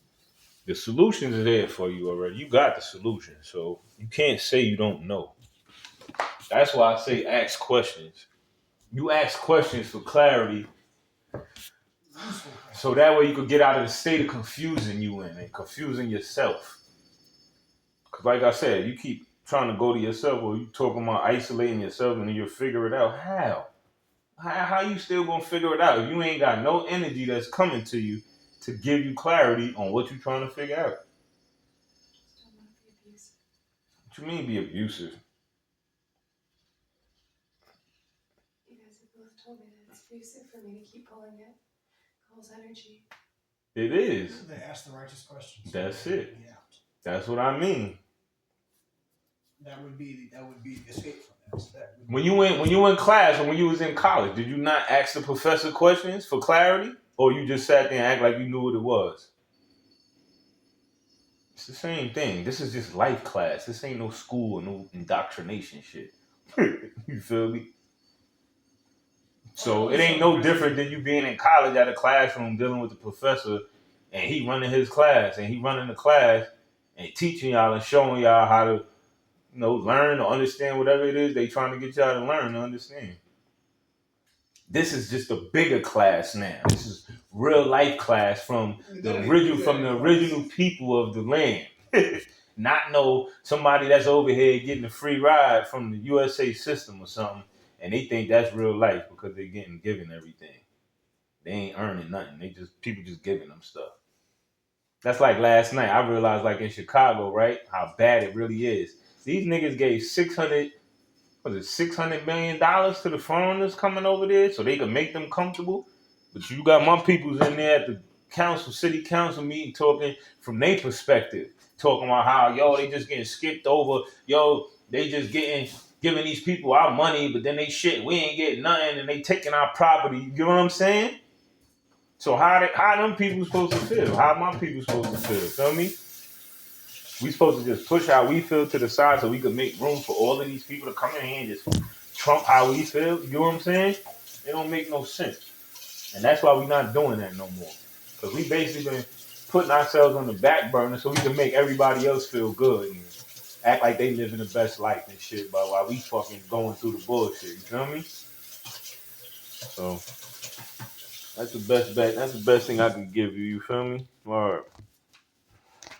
The solutions are there for you already. You got the solution. So you can't say you don't know. That's why I say ask questions. You ask questions for clarity. So that way you could get out of the state of confusing you in and confusing yourself. Because like I said, you keep trying to go to yourself or you talking about isolating yourself and then you'll figure it out. How you still gonna figure it out if you ain't got no energy that's coming to you to give you clarity on what you're trying to figure out? What you mean be abusive? You guys have both told me that it's abusive for me to keep pulling it. Calls energy. It is. They ask the righteous questions. That's it. Yeah. That's what I mean. That would be the escape from that. When you in class or when you was in college, did you not ask the professor questions for clarity? Or you just sat there and act like you knew what it was? It's the same thing. This is just life class. This ain't no school or no indoctrination shit. You feel me? So it ain't no different than you being in college at a classroom dealing with the professor and he running his class and he running the class and teaching y'all and showing y'all how to, learn or understand whatever it is they trying to get y'all to learn and understand. This is just a bigger class now. This is real life class from the original people of the land. Not somebody that's over here getting a free ride from the USA system or something, and they think that's real life because they're getting given everything. They ain't earning nothing. People just giving them stuff. That's like last night. I realized, like in Chicago, right, how bad it really is. These niggas gave $600 million to the foreigners coming over there so they could make them comfortable. But you got my peoples in there at the city council meeting talking from their perspective, talking about how, they just getting skipped over. They just giving these people our money, but then we ain't getting nothing, and they taking our property. You know what I'm saying? So how them people supposed to feel? How my people supposed to feel? Feel me? We supposed to just push how we feel to the side so we could make room for all of these people to come in here and just trump how we feel. You know what I'm saying? It don't make no sense. And that's why we're not doing that no more. Because we basically been putting ourselves on the back burner so we can make everybody else feel good and act like they living the best life and shit, but while we fucking going through the bullshit. You feel me? So that's the best bet. That's the best thing I can give you. You feel me? All right.